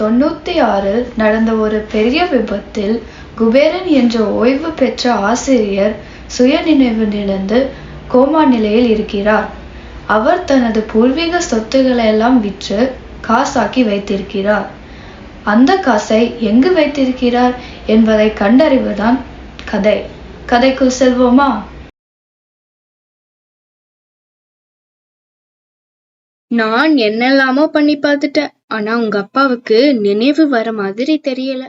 1996 நடந்த ஒரு பெரிய விபத்தில் குபேரன் என்ற ஓய்வு பெற்ற ஆசிரியர் சுயநினைவிழந்து கோமா நிலையில் இருக்கிறார். அவர் தனது பூர்வீக சொத்துக்களெல்லாம் விற்று காசாக்கி வைத்திருக்கிறார். அந்த காசை எங்கு வைத்திருக்கிறார் என்பதை கண்டறிவதுதான் கதை. கதைக்குள் செல்வோமா? நான் என்னெல்லாமோ பண்ணி பார்த்துட்டேன். ஆனா உங்க அப்பாவுக்கு நினைவு வர மாதிரி தெரியல.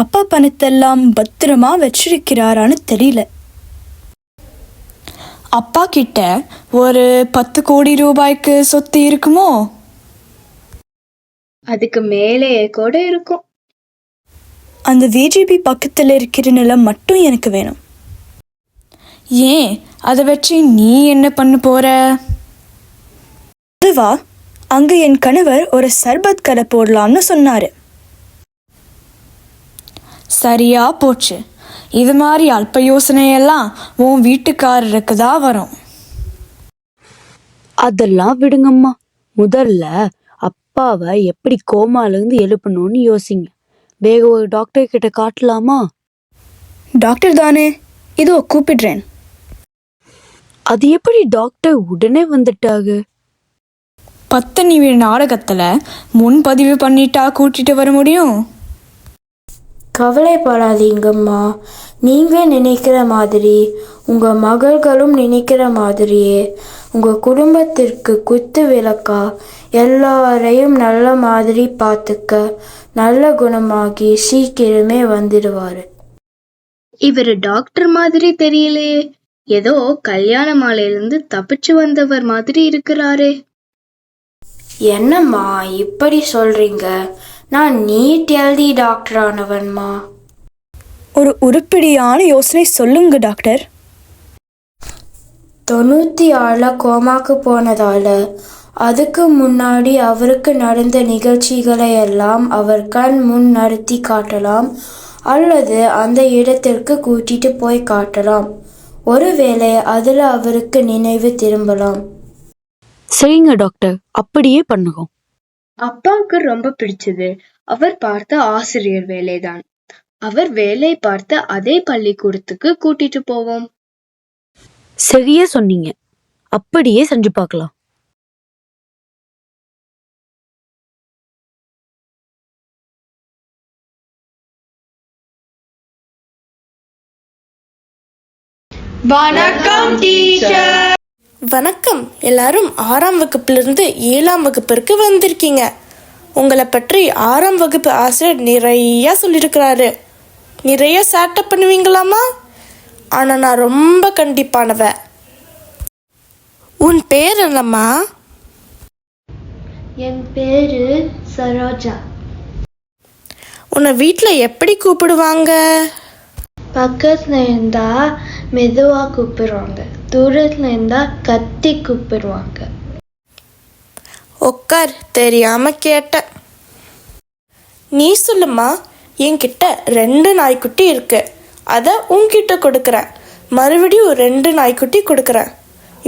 அப்பா பணத்தெல்லாம் பத்திரமா வச்சிருக்கிறாரான்னு தெரியல. அப்பா கிட்ட ஒரு 10 கோடி ரூபாய்க்கு சொத்து இருக்குமோ? அதுக்கு மேலே கூட இருக்கும். அந்த விஜிபி பக்கத்தில் இருக்கிற நிலம் மட்டும் எனக்கு வேணும். ஏன் அதை வச்சு நீ என்ன பண்ண போற? அதுவா, அங்க என் கணவர் ஒரு சர்பத் கடை போடலாம்னு சொன்னாரு. சரியா போச்சு. இது மாதிரி அல்ப யோசனையெல்லாம் உன் வீட்டுக்காரருக்கு தான் வரும். அதெல்லாம் விடுங்கம்மா. முதல்ல அப்பாவை எப்படி கோமாலேருந்து எழுப்பணும்னு யோசிங்க. வேக ஒரு டாக்டர் கிட்ட காட்டலாமா? டாக்டர் தானே, இதோ கூப்பிடுறேன். அது எப்படி டாக்டர் உடனே வந்துட்டாங்க? 10 நிமிட நாடகத்துல முன்பதிவு பண்ணிட்டா கூட்டிட்டு வர முடியும்? கவலைப்படாதீங்கம்மா. நீங்க நினைக்கிற மாதிரி உங்க மகள்களும் நினைக்கிற மாதிரியே உங்க குடும்பத்திற்கு குத்து விளக்கா எல்லாரையும் நல்ல மாதிரி பார்த்துக்க நல்ல குணமாகி சீக்கிரமே வந்துடுவாரு. இவரு டாக்டர் மாதிரி தெரியலையே. ஏதோ கல்யாண மாலையிலிருந்து தப்பிச்சு வந்தவர் மாதிரி இருக்கிறாரே. என்னம்மா இப்படி சொல்றீங்க? நான் நீட் எழுதி டாக்டர் ஆனவன்மா. ஒரு உருப்படியான யோசனை சொல்லுங்க டாக்டர். 96 கோமாக்கு போனதால அதுக்கு முன்னாடி அவருக்கு நடந்த நிகழ்ச்சிகளை எல்லாம் அவர் கண் முன் நடத்தி காட்டலாம், அல்லது அந்த இடத்திற்கு கூட்டிட்டு போய் காட்டலாம். ஒருவேளை அதுல அவருக்கு நினைவு திரும்பலாம். சரிங்க டாக்டர், அப்படியே பண்ணுவோம். அப்பாவுக்கு ரொம்ப பிடிச்சது அவர் பார்த்த ஆசிரியர் வேலைதான். அவர் வேலை பார்த்த அதே பள்ளிக்கூடத்துக்கு கூட்டிட்டு போவோம். சரியா சொன்னீங்க. அப்படியே செஞ்சு பார்க்கலாம். வணக்கம் டீச்சர். வணக்கம். எல்லாரும் 6ஆம் வகுப்பிலிருந்து 7ஆம் வகுப்பிற்கு வந்திருக்கீங்க. உங்களை பற்றி 6ஆம் வகுப்பு ஆசிரியர் நிறைய சொல்லியிருக்கிறாரு. நிறைய சேட்டை பண்ணுவீங்களாமா? ஆனால் நான் ரொம்ப கண்டிப்பானவ. உன் பேர் என்னம்மா? என் பேரு சரோஜா. உன்னை வீட்டில் எப்படி கூப்பிடுவாங்க? பக்கத்துல இருந்தா மெதுவா கூப்பிடுவாங்க, தூரத்துல இருந்தா கத்தி கூப்பிடுவாங்க. உட்கார், தெரியாம கேட்டேன். நீ சொல்லுமா. என்கிட்ட 2 நாய்க்குட்டி இருக்கு. அதை உன்கிட்ட கொடுக்குறேன். மறுபடியும் 2 நாய்க்குட்டி கொடுக்குறேன்.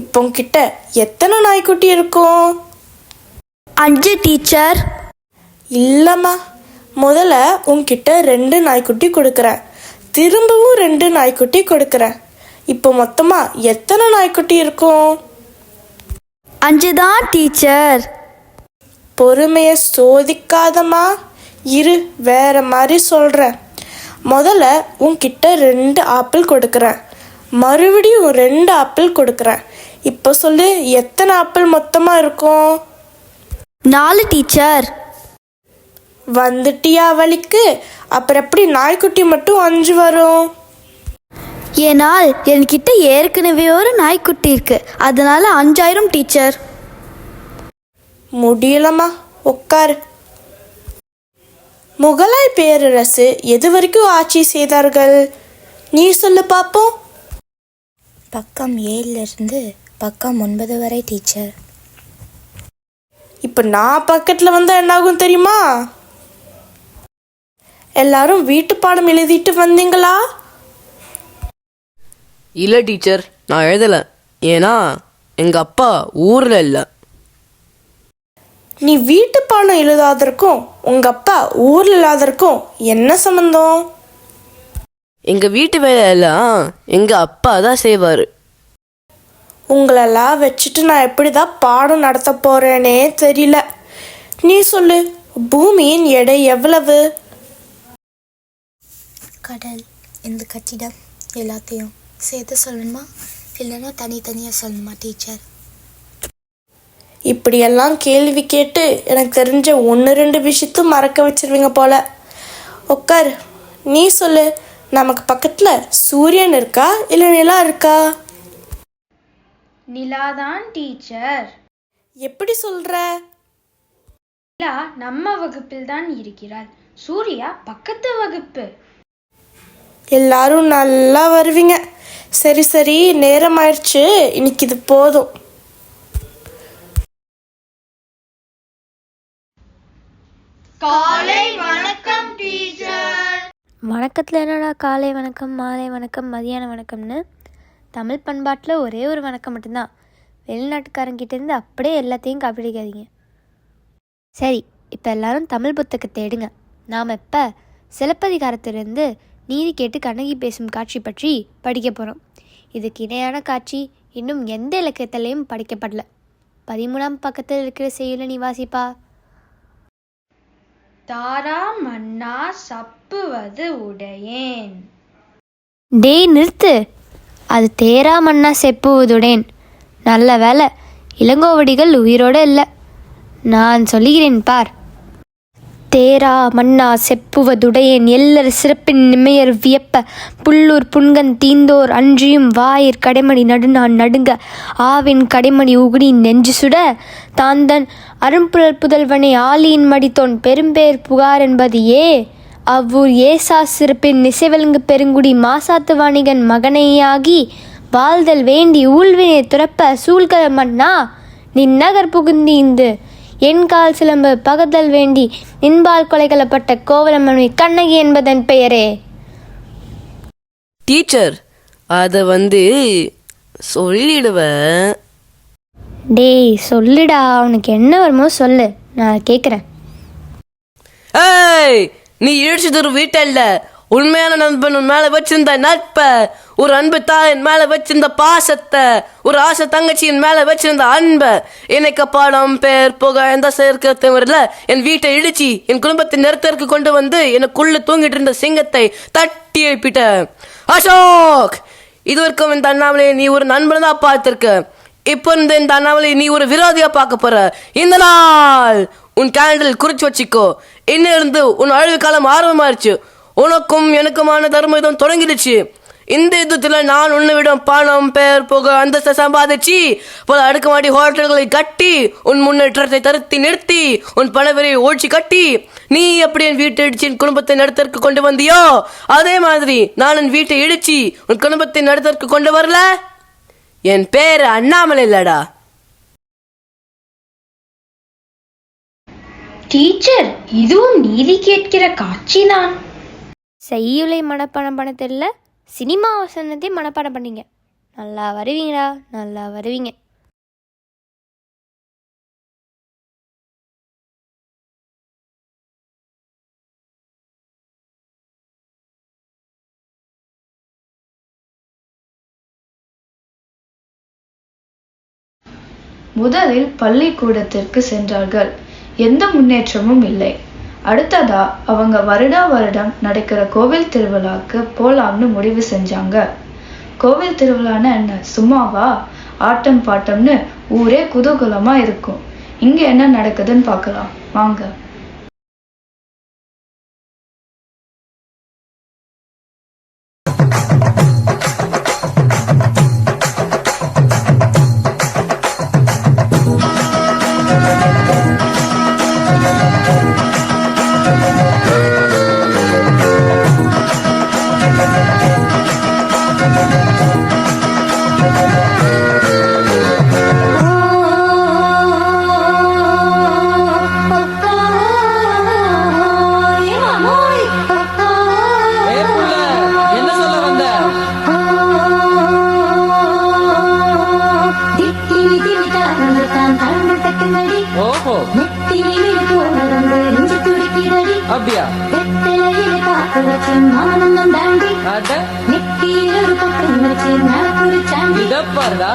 இப்போ உன்கிட்ட எத்தனை நாய்க்குட்டி இருக்கும்? 5 டீச்சர். இல்லம்மா, முதல்ல உன்கிட்ட 2 நாய்க்குட்டி கொடுக்குறேன். திரும்பவும் 2 நாய்க்குட்டி கொடுக்குறேன். இப்போ மொத்தமா எத்தனை நாய்க்குட்டி இருக்கும்? 5 தான் டீச்சர். பொறுமையை சோதிக்காதம்மா. இரு, வேற மாதிரி சொல்கிறேன். முதல்ல உன்கிட்ட 2 ஆப்பிள் கொடுக்குறேன். மறுபடியும் 2 ஆப்பிள் கொடுக்குறேன். இப்போ சொல்லு, எத்தனை ஆப்பிள் மொத்தமாக இருக்கும்? 4 டீச்சர். வந்துட்டியா வலிக்கு? அப்புறம் எப்படி நாய்க்குட்டி மட்டும் 5 வரும்? ஏனால் என்கிட்ட ஏற்கனவே ஒரு நாய்க்குட்டி இருக்கு, அதனால 5000 டீச்சர். முடியலம்மா, உட்காரு. முகலாய் பேரரசு எது வரைக்கும் ஆட்சி செய்தார்கள்? நீ சொல்லு பார்ப்போம். பக்கம் 7 பக்கம் 9 வரை டீச்சர். இப்போ நான் பக்கத்தில் வந்தால் என்னாகும் தெரியுமா? எல்லாரும் வீட்டு பாடம் எழுதிட்டு வந்தீங்களா? இல்லை டீச்சர், நான் எழுதலை. ஏன்னா எங்கள் அப்பா ஊரில் இல்லை. நீ வீட்டு பாடம் எழுதாதற்கும் உங்க அப்பா ஊர்ல இல்லாதற்கும் என்ன சம்பந்தம்? எங்க வீட்டு வேலையெல்லாம் எங்க அப்பா தான் செய்வாரு. உங்களெல்லாம் வச்சுட்டு நான் எப்படிதான் பாடம் நடத்த போறேனே தெரியல. நீ சொல்லு, பூமியின் எடை எவ்வளவு? கடல், இந்த கட்டிடம் எல்லாத்தையும் சேர்த்து சொல்லணுமா இல்லைன்னா தனித்தனியாக சொல்லணுமா டீச்சர்? இப்படியெல்லாம் கேள்வி கேட்டு எனக்கு தெரிஞ்ச 1-2 விஷயத்தும் மறக்க வச்சிருவீங்க போல. உட்கார், நீ சொல்லு, நமக்கு பக்கத்துல சூரியன் இருக்கா இல்லை நிலா இருக்கா? நிலாதான் டீச்சர். எப்படி சொல்ற? நிலா நம்ம வகுப்பில் தான் இருக்கிறாள், சூர்யா பக்கத்து வகுப்பு. எல்லாரும் நல்லா வருவீங்க. சரி சரி, நேரம் ஆயிடுச்சு, இன்னைக்கு இது போதும். காலை வணக்கம் டீச்சர். வணக்கத்தில் என்னடா காலை வணக்கம், மாலை வணக்கம், மதியான வணக்கம்னு? தமிழ் பண்பாட்டில் ஒரே ஒரு வணக்கம் மட்டும்தான். வெளிநாட்டுக்காரங்கிட்டேருந்து அப்படியே எல்லாத்தையும் காப்பிடிக்காதீங்க. சரி, இப்போ எல்லாரும் தமிழ் புத்தகத்தை எடுங்க. நாம் இப்போ சிலப்பதிகாரத்திலிருந்து நீதி கேட்டு கண்ணகி பேசும் காட்சி பற்றி படிக்க போகிறோம். இதுக்கு இணையான காட்சி இன்னும் எந்த இலக்கியத்திலையும் படிக்கப்படல. 13ஆம் பக்கத்தில் இருக்கிற செய்யுளை நீ வாசிப்பா. தாரா மன்னா சப்புவது உடையேன். டேய் நிறுத்து, அது தேரா மன்னா செப்புவதுடேன். நல்ல வேலை இளங்கோவடிகள் உயிரோடு இல்லை. நான் சொல்லுகிறேன் பார். தேரா மன்னா செப்புவதுடையேன் எல்லர் சிறப்பின் நிமையர் வியப்ப புல்லூர் புன்கன் தீந்தோர் அன்றியும் வாயிற் கடைமணி நடுநான் நடுங்க ஆவின் கடைமணி உகுடி நெஞ்சு சுட தாந்தன் அரும்புழல் புதல்வனை ஆலியின் மடித்தோன் பெரும்பேர் புகார் என்பது அவ்வூர் ஏசா சிறப்பின் நிசைவெலுங்கு பெருங்குடி மாசாத்து வாணிகன் மகனையாகி வாழ்தல் வேண்டி ஊழ்வினை துறப்ப சூழ்க மன்னா நின்னகர் புகுந்தீந்து என் கால் சிலம்பு பகதல் வேண்டி நின்பால் கொலைகளப்பட்ட கோவலமணி கண்ணகி என்பதன் பெயரே. டீச்சர், அதை சொல்லிடுவேன். டேய் சொல்லுடா, உனக்கு என்ன வருமோ சொல்லு, நான் கேட்குறேன். ஏய், நீ இழிச்சது ஒரு வீட்டல்ல. உண்மையான நண்பன் உன் மேல வச்சிருந்த நட்ப, ஒரு அன்பு தாயின் மேல வச்சிருந்த பாசத்தை, ஒரு ஆசை தங்கச்சியின் மேல வச்சிருந்த அன்ப, எனக்கு பாடம் பேர் புக எந்த சேர்க்க தவிரல என் வீட்டை இடிச்சு என் குடும்பத்தின் நிறுத்தற்கு கொண்டு வந்து எனக்குள்ள தூங்கிட்டு இருந்த சிங்கத்தை தட்டி எழுப்பிட்ட. அசோக், இது வரைக்கும் இந்த அண்ணாமலையை நீ ஒரு நண்பன் தான் பார்த்திருக்க. இப்போ இந்த அண்ணாமலை நீ ஒரு விரோதியா பார்க்க போற. இந்த நாள் உன் கேலண்டரில் குறிச்சு வச்சுக்கோ. இன்னும் இருந்து உன் அழிவு காலம் ஆரம்பமாயிருச்சு. உனக்கும் எனக்குமான தர்ம யுத்தம் தொடங்கிடுச்சு. இந்த யுத்தத்துல நான் உன்னிடம் பணம் பேர் புக அந்தஸ்தை சம்பாதிச்சு பல அடுக்குமாடி ஹோட்டல்களை கட்டி உன் முன்னேற்றத்தை தருத்தி நிறுத்தி உன் பணவரை ஒழிச்சு கட்டி நீ எப்படி என் வீட்டை இடிச்சு என் குடும்பத்தை நடத்தற்கு கொண்டு வந்தியோ அதே மாதிரி நான் என் வீட்டை இடிச்சு உன் குடும்பத்தை நடத்தற்கு கொண்டு வரல. என் பேரு அண்ணாமலை இல்லடா. டீச்சர், இதுவும் நீதி கேட்கிற காட்சிதான். செய்யுளை மனப்பாடம் பண்ண தெரியல, சினிமா வசனத்தை மனப்பாடம் பண்ணீங்க. நல்லா வருவீங்கடா, நல்லா வருவீங்க. முதலில் பள்ளிக்கூடத்திற்கு சென்றார்கள். எந்த முன்னேற்றமும் இல்லை. அடுத்ததா அவங்க வருடம் நடக்கிற கோவில் திருவிழாக்கு போலாம்னு முடிவு செஞ்சாங்க. கோவில் திருவிழான்னு என்ன, சும்மாவா? ஆட்டம் பாட்டம்னு ஊரே குதூகலமா இருக்கும். இங்க என்ன நடக்குதுன்னு பார்க்கலாம் வாங்க. அப்படியா? இத பாருடா.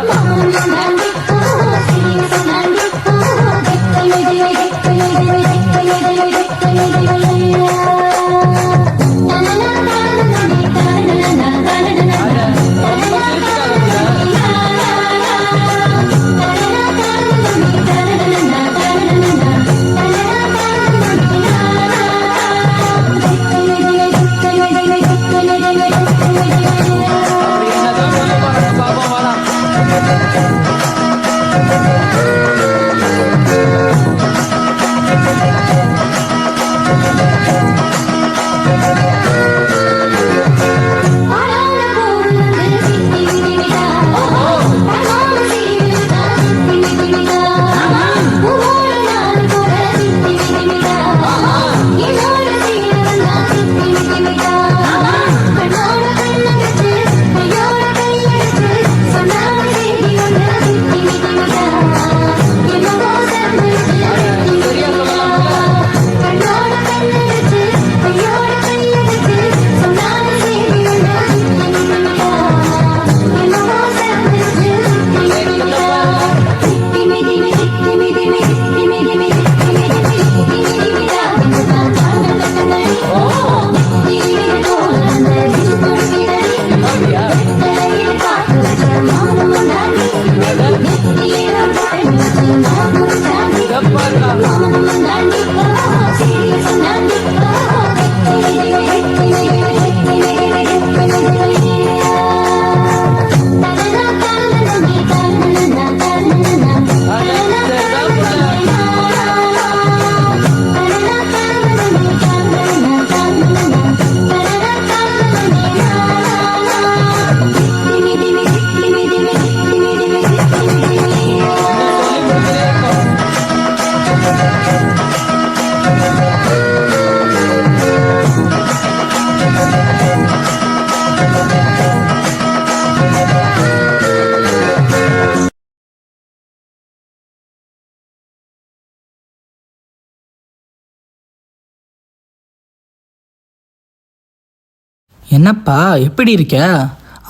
என்னப்பா எப்படி இருக்க?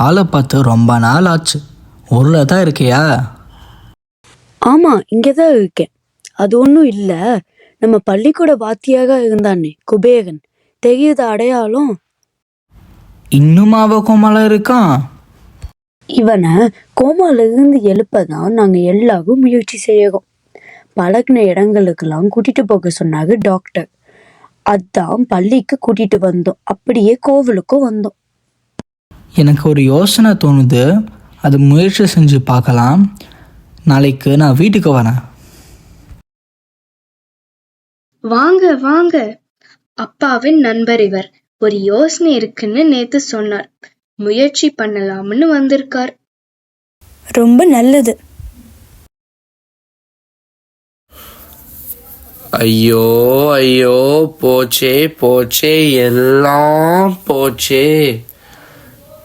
ஆளை பார்த்து ரொம்ப நாள் ஆச்சு. ஊரில் தான் இருக்கியா? ஆமாம், இங்கே தான் இருக்கேன். அது ஒன்றும் இல்லை, நம்ம பள்ளிக்கூட வாத்தியாக இருந்தானே குபேகன், தெரியுது அடையாளம்? இன்னும் கோமால இருக்கான்? இவனை கோமாலிருந்து எழுப்பதான் நாங்கள் எல்லாரும் முயற்சி செய்யறோம். பழகின இடங்களுக்கெல்லாம் கூட்டிட்டு போக சொன்னாங்க டாக்டர். அதான் பள்ளிக்கு கூட்டிட்டு வந்தோம், அப்படியே கோவிலுக்கும் வந்தோம். எனக்கு ஒரு யோசனை தோணுது, அது முயற்சி செஞ்சு பார்க்கலாம். நாளைக்கு நான் வீட்டுக்கு வரேன். வாங்க வாங்க, அப்பாவின் நண்பர் இவர். ஒரு யோசனை இருக்குன்னு நேத்து சொன்னார், முயற்சி பண்ணலாம்னு வந்திருக்கார். ரொம்ப நல்லது. ஐயோ ஐயோ, போச்சே போச்சே, எல்லாம் போச்சே.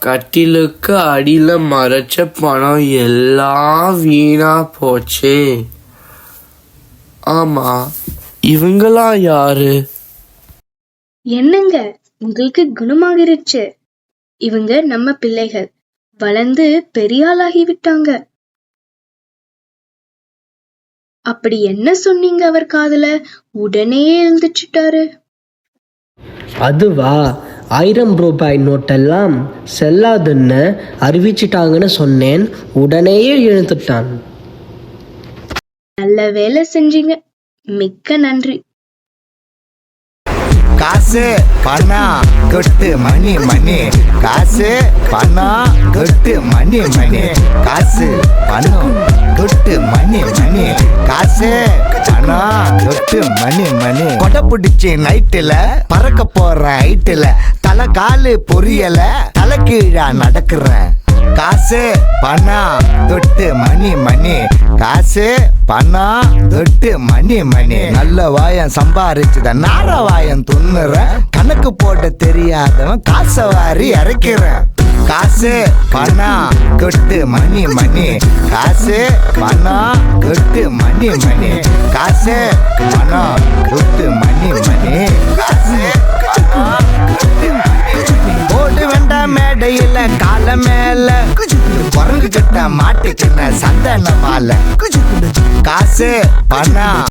கட்டிலுக்கு அடியில மறைச்ச பணம் எல்லாம் வீணா போச்சே. ஆமா, இவங்களாம் யாரு? என்னங்க, உங்களுக்கு குணமாகிருச்சு. இவங்க நம்ம பிள்ளைகள், வளர்ந்து பெரியாளாகி விட்டாங்க. அப்படி என்ன சொன்னீங்க அவர் காதுல? உடனே எழுந்துச்சுட்டாரு. அதுவா, 1000 ரூபாய் நோட்டெல்லாம் செல்லாதுன்னு அறிவிச்சிட்டாங்கன்னு சொன்னேன். உடனேயே எழுந்துட்டான். நல்ல வேலை செஞ்சீங்க, மிக்க நன்றி. காசு பணம் கொட்டு மணி மணி, காசு பணம் கொட்டு மணி மணி, காசு பணம் கொட்டு மணி மணி, காசு பணம் கொட்டு மணி மணி. கொடை பிடிச்சி நைட்டுல பறக்க போற ஹைட்டுல, தலை காலு பொரியல, தலை கீழா நடக்கிறேன். காசு பணம் தொட்டு மணி மணி, காசு பணம் தொட்டு மணி மணி. நல்ல வாயம் சம்பாரிச்சுத நார வாயம் துண்ணுறேன், கணக்கு போட தெரியாதவன் காசை வாரி இறக்கிறேன். காசு பணம் கொட்டு மணி மணி, காசு பணம் கொட்டு மணி மணி, காசு பணம் கொட்டு மணி மணி, காசு கால மேல குரங்கு கிட்ட மாட்டிக்கின சந்தன மாலை காசு பணம்